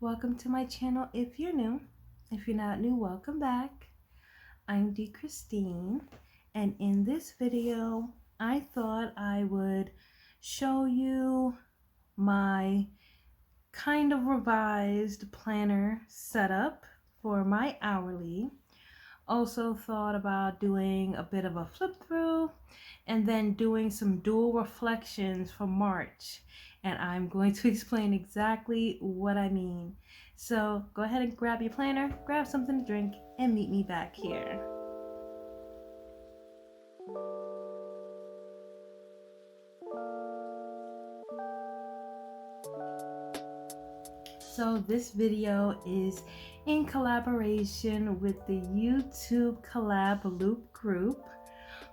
Welcome to my channel if you're new. If you're not new, welcome back. I'm D. Christine, and in this video, I thought I would show you my kind of revised planner setup for my hourly. Also thought about doing a bit of a flip through and then doing some dual reflections for March. And I'm going to explain exactly what I mean. So go ahead and grab your planner, grab something to drink, and meet me back here. So this video is in collaboration with the YouTube Collab Loop Group,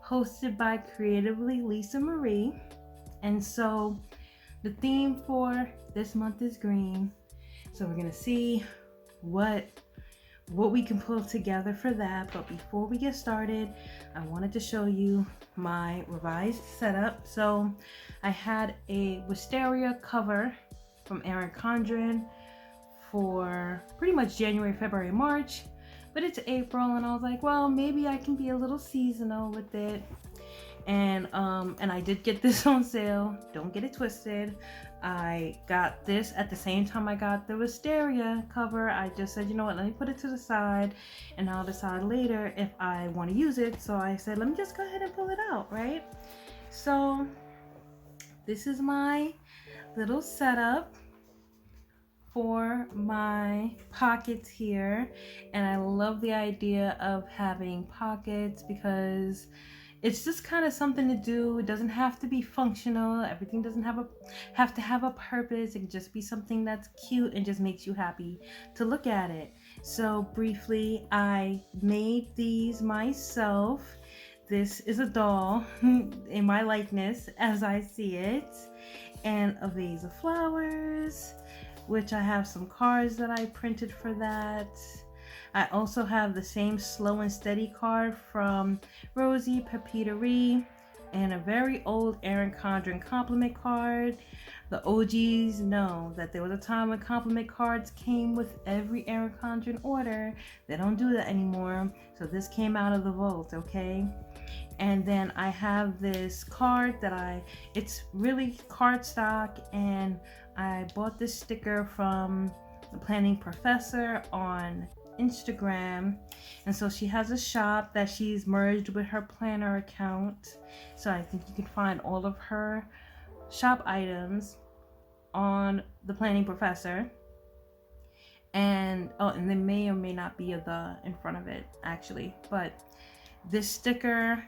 hosted by CreativelyLisaMarie. And so the theme for this month is green. So we're gonna see what we can pull together for that. But before we get started, I wanted to show you my revised setup. So I had a wisteria cover from Erin Condren for pretty much January, February, March, but it's April, and I was like, well, maybe I can be a little seasonal with it. And I did get this on sale. Don't get it twisted. I got this at the same time I got the wisteria cover. I just said, you know what, let me put it to the side and I'll decide later if I want to use it. So I said, let me just go ahead and pull it out, right? So this is my little setup for my pockets here, and I love the idea of having pockets because it's just kind of something to do. It doesn't have to be functional. Everything doesn't have to have a purpose. It can just be something that's cute and just makes you happy to look at it. So briefly, I made these myself. This is a doll in my likeness as I see it, and a vase of flowers, which I have some cards that I printed for that. I also have the same Slow and Steady card from Rosie Papeterie and a very old Erin Condren compliment card. The OGs know that there was a time when compliment cards came with every Erin Condren order. They don't do that anymore. So this came out of the vault, okay? And then I have this card that it's really cardstock, and I bought this sticker from the Planning Professor on Instagram. And so she has a shop that she's merged with her planner account. So I think you can find all of her shop items on the Planning Professor. And and there may or may not be a "the" in front of it actually, but this sticker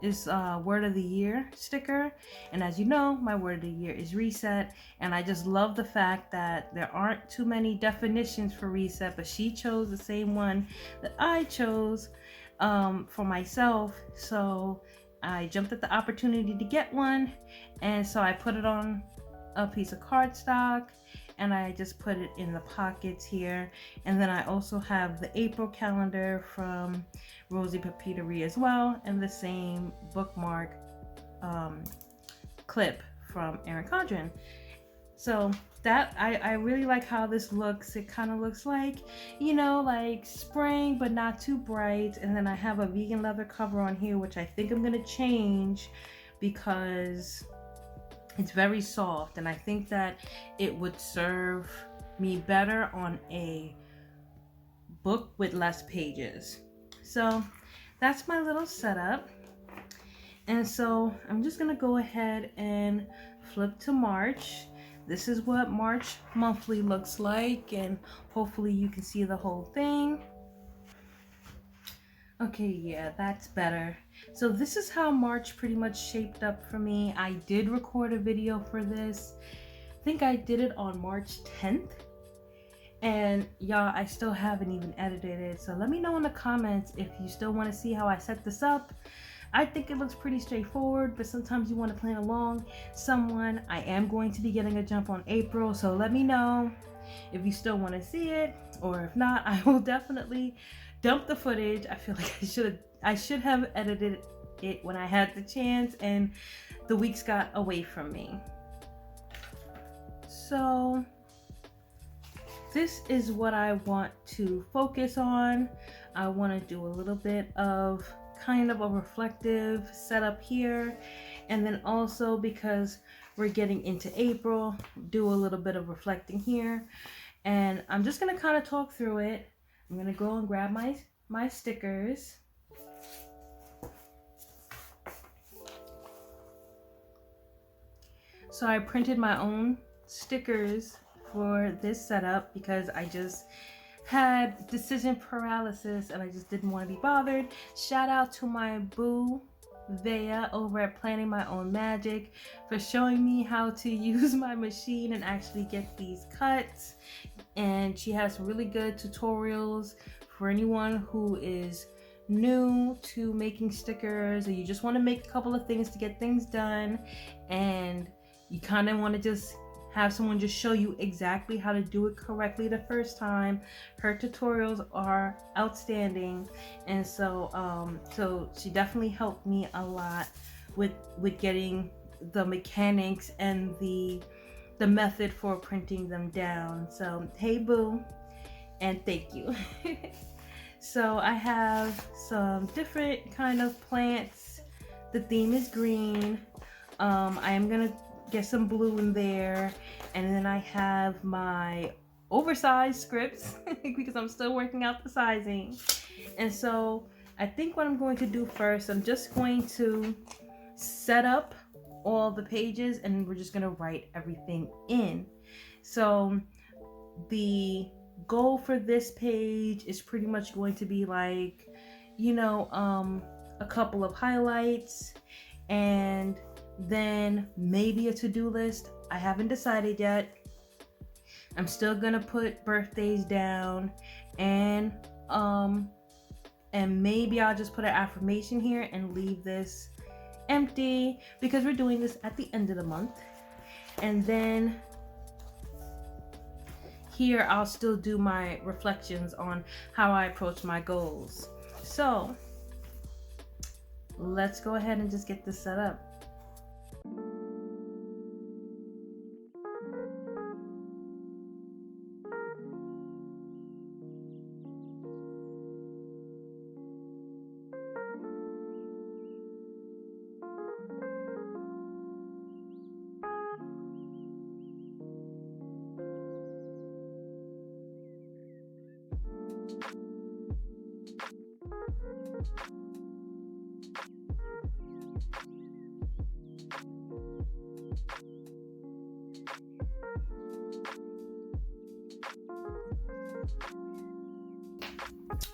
is a word of the year sticker, and as you know, my word of the year is reset, and I just love the fact that there aren't too many definitions for reset, but she chose the same one that I chose for myself. So I jumped at the opportunity to get one, and so I put it on a piece of cardstock and I just put it in the pockets here. And then I also have the April calendar from Rosie Papeterie as well, and the same bookmark clip from Erin Condren. So that I really like how this looks. It kind of looks like, you know, like spring but not too bright. And then I have a vegan leather cover on here, which I think I'm gonna change because it's very soft, and I think that it would serve me better on a book with less pages. So that's my little setup. And so I'm just gonna go ahead and flip to March. This is what March monthly looks like, and hopefully you can see the whole thing. Okay, yeah, that's better. So this is how March pretty much shaped up for me. I did record a video for this. I think I did it on March 10th. And y'all, I still haven't even edited it. So let me know in the comments if you still want to see how I set this up. I think it looks pretty straightforward, but sometimes you want to plan along someone. I am going to be getting a jump on April, so let me know if you still want to see it, or if not, I will definitely dump the footage. I feel like I should have edited it when I had the chance, and the weeks got away from me. So this is what I want to focus on. I want to do a little bit of kind of a reflective setup here, and then also because we're getting into April, do a little bit of reflecting here. And I'm just gonna kind of talk through it. I'm gonna go and grab my stickers. So I printed my own stickers for this setup because I just had decision paralysis and I just didn't want to be bothered. Shout out to my boo Vea over at Planning My Own Magic for showing me how to use my machine and actually get these cuts. And she has some really good tutorials for anyone who is new to making stickers, or you just want to make a couple of things to get things done, and you kind of want to just have someone just show you exactly how to do it correctly the first time. Her tutorials are outstanding, and so she definitely helped me a lot with getting the mechanics and the method for printing them down. So hey boo, and thank you. So I have some different kind of plants. The theme is green. I am gonna get some blue in there, and then I have my oversized scripts because I'm still working out the sizing. And so I think what I'm going to do first, I'm just going to set up all the pages and we're just gonna write everything in. So the goal for this page is pretty much going to be like, you know, a couple of highlights and then maybe a to-do list. I haven't decided yet. I'm still gonna put birthdays down, and maybe I'll just put an affirmation here and leave this empty because we're doing this at the end of the month. And then here I'll still do my reflections on how I approach my goals. So let's go ahead and just get this set up.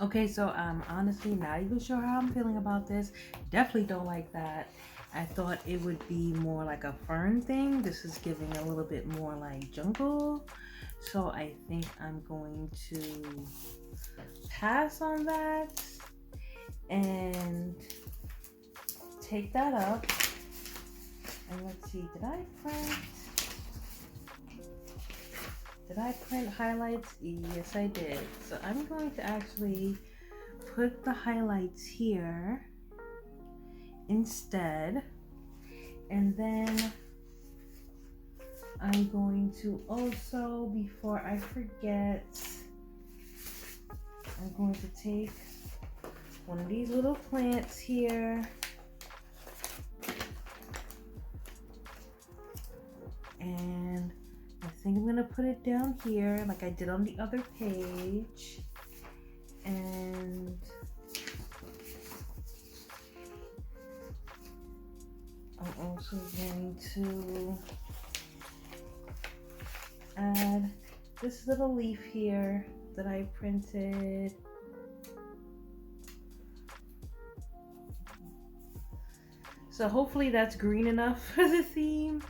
Okay, so I'm honestly not even sure how I'm feeling about this. Definitely don't like that. I thought it would be more like a fern thing. This is giving a little bit more like jungle. So I think I'm going to pass on that and take that up. And let's see, did I print highlights? Yes, I did. So I'm going to actually put the highlights here instead. And then I'm going to also, before I forget, I'm going to take one of these little plants here and I think I'm gonna put it down here like I did on the other page, and I'm also going to add this little leaf here that I printed. So hopefully that's green enough for the theme.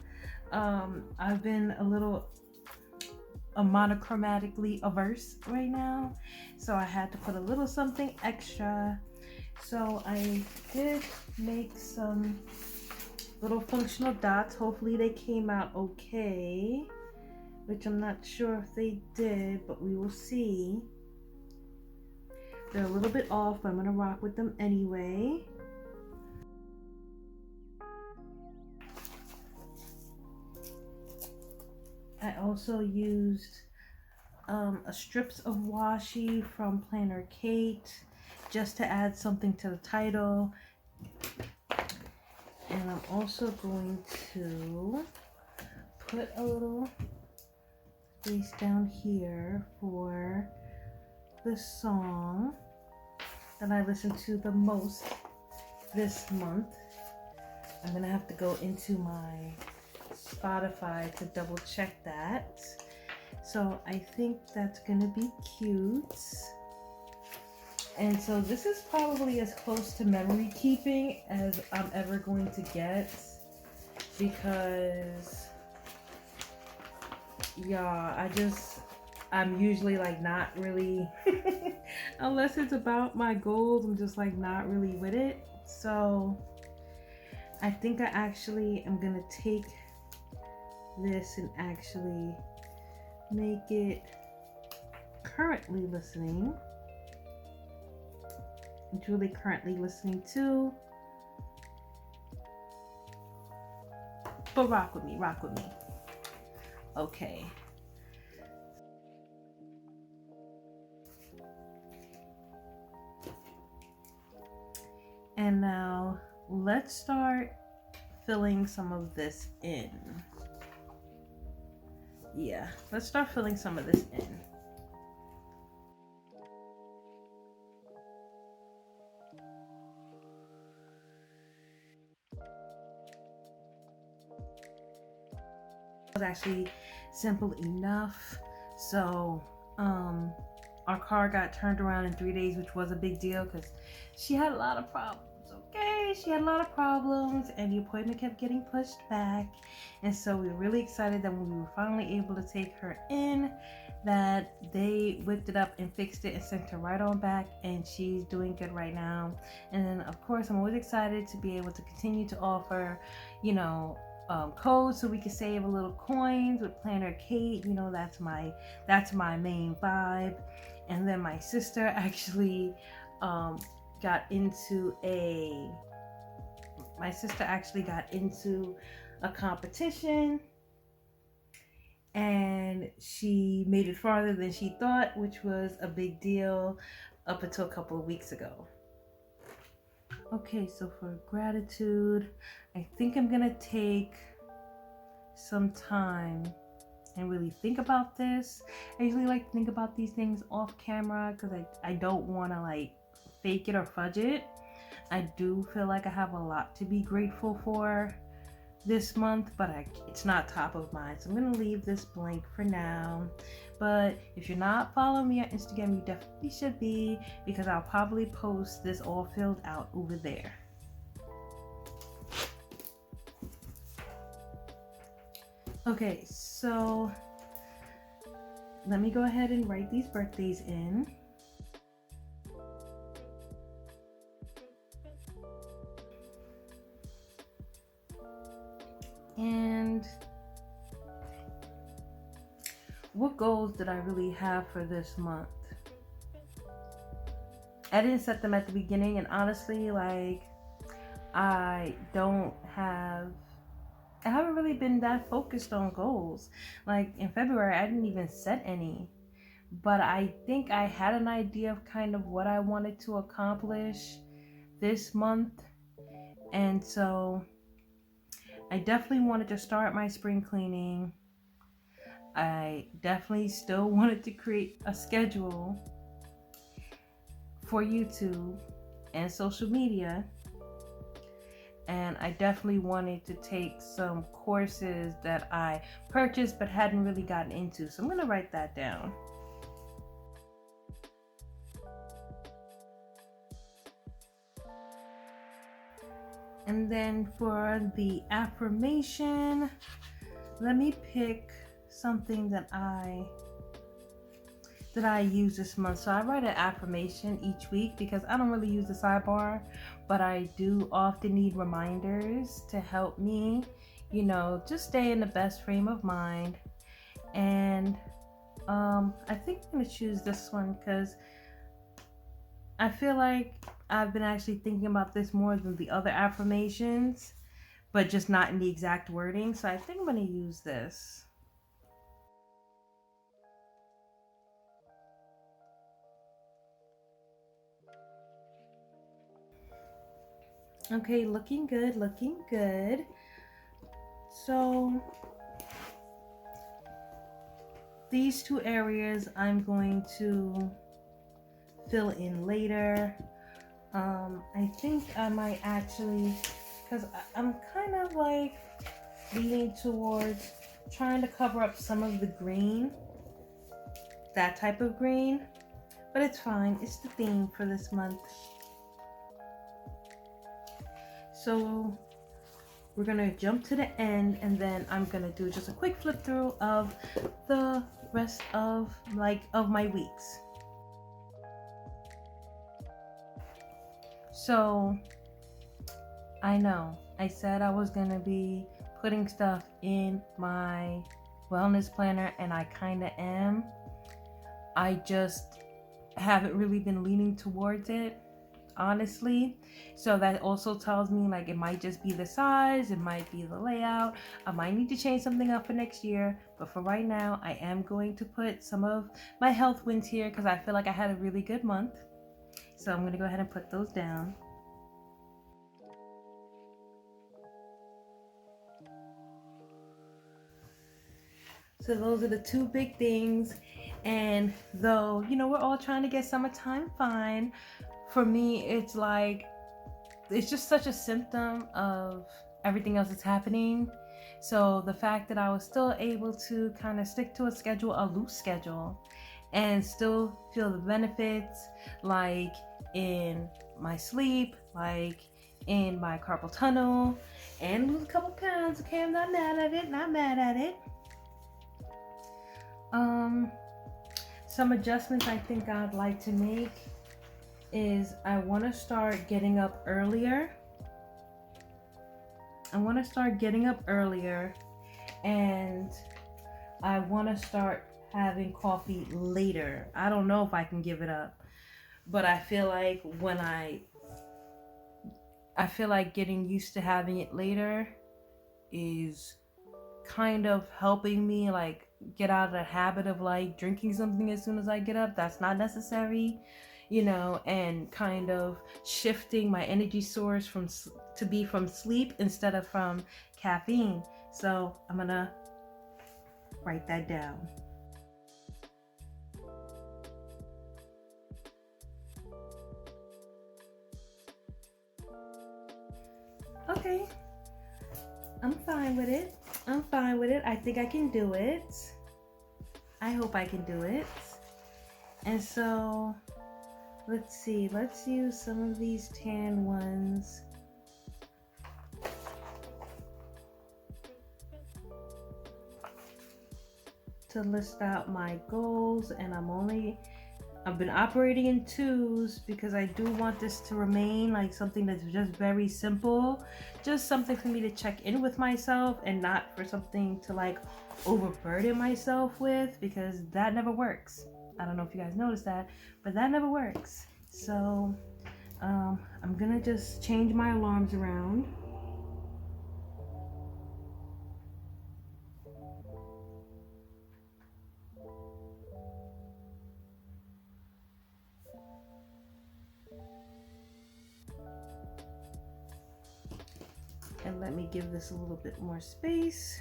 I've been a little monochromatically averse right now, so I had to put a little something extra. So I did make some little functional dots. Hopefully they came out okay, which I'm not sure if they did, but we will see. They're a little bit off, but I'm gonna rock with them anyway. I also used strips of washi from Planner Kate just to add something to the title. And I'm also going to put a little space down here for the song that I listened to the most this month. I'm gonna have to go into my Spotify to double check that. So I think that's gonna be cute. And so this is probably as close to memory keeping as I'm ever going to get, because yeah, I'm usually like not really unless it's about my goals, I'm just like not really with it. So I think I actually am gonna take this and actually make it currently listening. Julie currently listening to. But rock with me, rock with me. Okay. And now let's start filling some of this in. Yeah, let's start filling some of this in. Was actually simple enough. So our car got turned around in 3 days, which was a big deal because she had a lot of problems. Okay, she had a lot of problems and the appointment kept getting pushed back. And so we were really excited that when we were finally able to take her in, that they whipped it up and fixed it and sent her right on back, and she's doing good right now. And then of course I'm always excited to be able to continue to offer, you know, codes so we can save a little coins with Planner Kate. You know, that's my main vibe. And then my sister actually got into a competition, and she made it farther than she thought, which was a big deal up until a couple of weeks ago. Okay, so for gratitude, I think I'm gonna take some time and really think about this. I usually like to think about these things off camera because I don't want to like fake it or fudge it. I do feel like I have a lot to be grateful for this month, but it's not top of mind. So I'm gonna leave this blank for now. But if you're not following me on Instagram, you definitely should be, because I'll probably post this all filled out over there. Okay, so let me go ahead and write these birthdays in. And what goals did I really have for this month? I didn't set them at the beginning, and honestly, like, I haven't really been that focused on goals. Like in February, I didn't even set any, but I think I had an idea of kind of what I wanted to accomplish this month. And so I definitely wanted to start my spring cleaning. I definitely still wanted to create a schedule for YouTube and social media. And I definitely wanted to take some courses that I purchased but hadn't really gotten into. So I'm going to write that down. And then for the affirmation, let me pick something that I use this month. So I write an affirmation each week because I don't really use the sidebar, but I do often need reminders to help me, you know, just stay in the best frame of mind. And I think I'm gonna choose this one because I feel like I've been actually thinking about this more than the other affirmations, but just not in the exact wording. So I think I'm gonna use this. Okay, looking good, looking good. So these two areas I'm going to fill in later. I think I might actually, because I'm kind of like leaning towards trying to cover up some of the green, that type of green, but it's fine. It's the theme for this month. So we're gonna jump to the end, and then I'm gonna do just a quick flip through of the rest of my weeks. So I know I said I was gonna be putting stuff in my wellness planner, and I kind of am. I just haven't really been leaning towards it, honestly. So that also tells me like it might just be the size, it might be the layout. I might need to change something up for next year, but for right now I am going to put some of my health wins here because I feel like I had a really good month. So I'm gonna go ahead and put those down. So those are the two big things. And though, you know, we're all trying to get summertime fine, for me, it's like, it's just such a symptom of everything else that's happening. So the fact that I was still able to kind of stick to a schedule, a loose schedule, and still feel the benefits, like in my sleep, like in my carpal tunnel, and lose a couple pounds. Okay, I'm not mad at it, not mad at it. Some adjustments I think I'd like to make is I want to start getting up earlier. And I want to start having coffee later. I don't know if I can give it up, but I feel like I feel like getting used to having it later is kind of helping me like get out of the habit of like drinking something as soon as I get up. That's not necessary, you know, and kind of shifting my energy source from sleep instead of from caffeine. So I'm gonna write that down. Okay, I'm fine with it. I think I can do it. I hope I can do it. And so let's see, let's use some of these tan ones. To list out my goals, and I've been operating in twos because I do want this to remain like something that's just very simple, just something for me to check in with myself and not for something to like overburden myself with, because that never works. I don't know if you guys noticed that, but that never works. So I'm gonna just change my alarms around. And let me give this a little bit more space.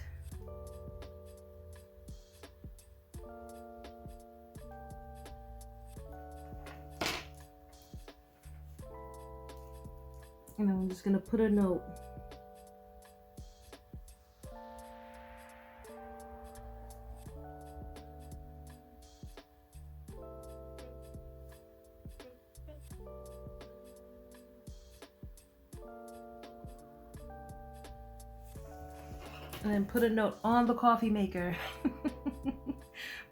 And I'm just gonna put a note. And then put a note on the coffee maker.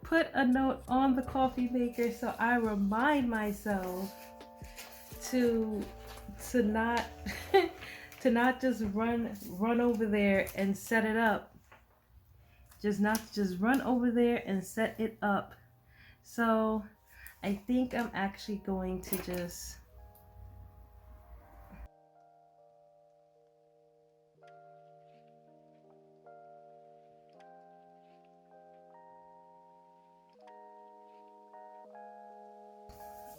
Put a note on the coffee maker so I remind myself to not to not just run over there and set it up. Just run over there and set it up. So I think I'm actually going to just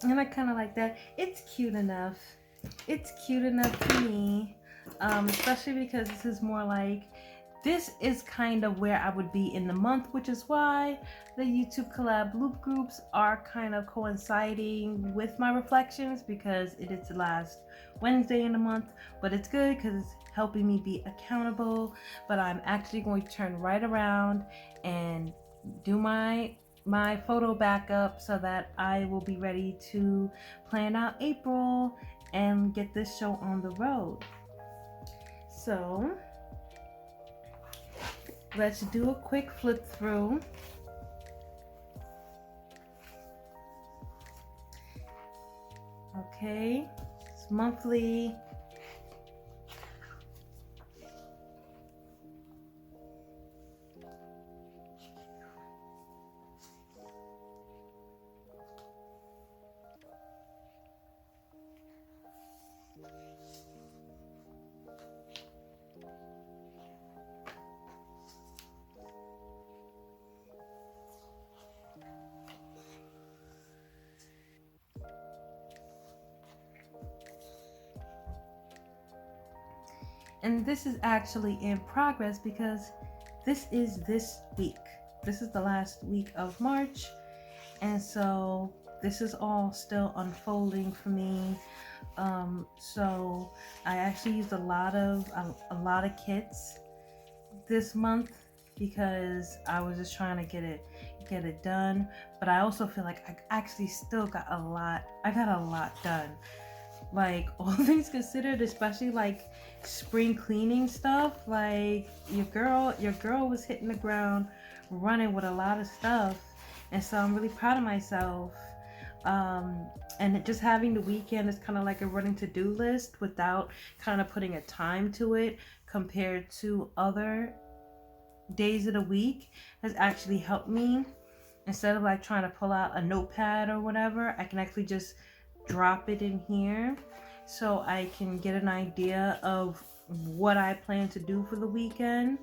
and I kind of like that. It's cute enough. it's cute enough to me, especially because this is more like, this is kind of where I would be in the month, which is why the YouTube Collab Loop Groups are kind of coinciding with my reflections, because it is the last Wednesday in the month. But it's good because it's helping me be accountable. But I'm actually going to turn right around and do my photo backup so that I will be ready to plan out April and get this show on the road. So let's do a quick flip through. Okay, it's monthly. And this is actually in progress because this is this week. This is the last week of March. And so this is all still unfolding for me. So I actually used a lot of kits this month because I was just trying to get it done. But I also feel like I actually still got a lot done. Like, all things considered, especially like spring cleaning stuff, like your girl was hitting the ground running with a lot of stuff. And so I'm really proud of myself. And just having the weekend is kind of like a running to-do list without kind of putting a time to it compared to other days of the week has actually helped me. Instead of like trying to pull out a notepad or whatever, I can actually just drop it in here so I can get an idea of what I plan to do for the weekend,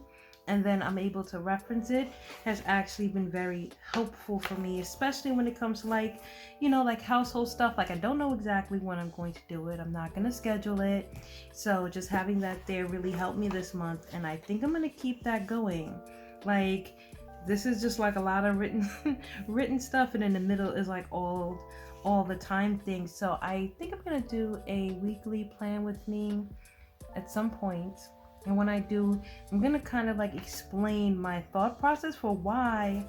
and then I'm able to reference it. Has actually been very helpful for me, especially when it comes to like, like household stuff. Like, I don't know exactly when I'm going to do it. I'm not going to schedule it. So just having that there really helped me this month, and I think I'm going to keep that going. Like, this is just like a lot of written stuff, and in the middle is like all the time things. So I think I'm gonna do a weekly plan with me at some point, and when I do, I'm gonna kind of like explain my thought process for why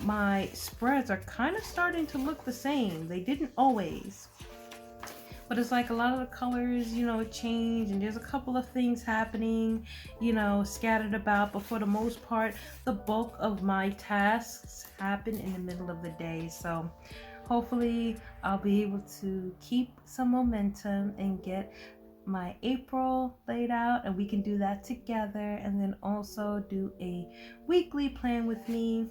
my spreads are kind of starting to look the same. They didn't always, but it's like a lot of the colors, change, and there's a couple of things happening, scattered about. But for the most part, the bulk of my tasks happen in the middle of the day. So hopefully I'll be able to keep some momentum and get my April laid out, and we can do that together, and then also do a weekly plan with me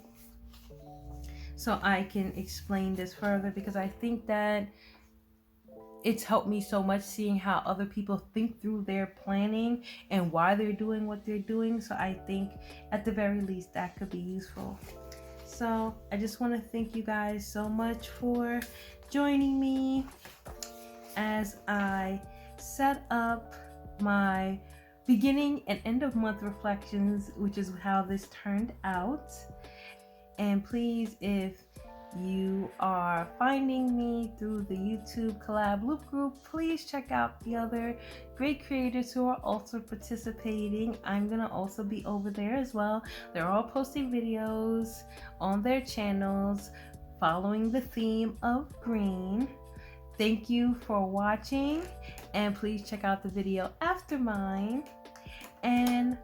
so I can explain this further, because I think that it's helped me so much seeing how other people think through their planning and why they're doing what they're doing. So I think at the very least that could be useful. So I just want to thank you guys so much for joining me as I set up my beginning and end of month reflections, which is how this turned out. And please, if you are finding me through the YouTube Collab Loop Group, please check out the other great creators who are also participating. I'm gonna also be over there as well. They're all posting videos on their channels following the theme of green. Thank you for watching, and please check out the video after mine. And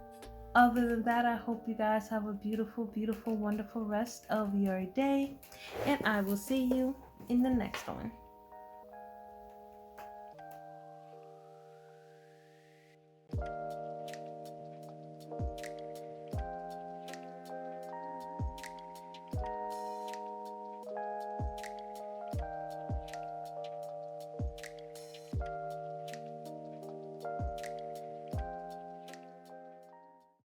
other than that, I hope you guys have a beautiful, beautiful, wonderful rest of your day, and I will see you in the next one.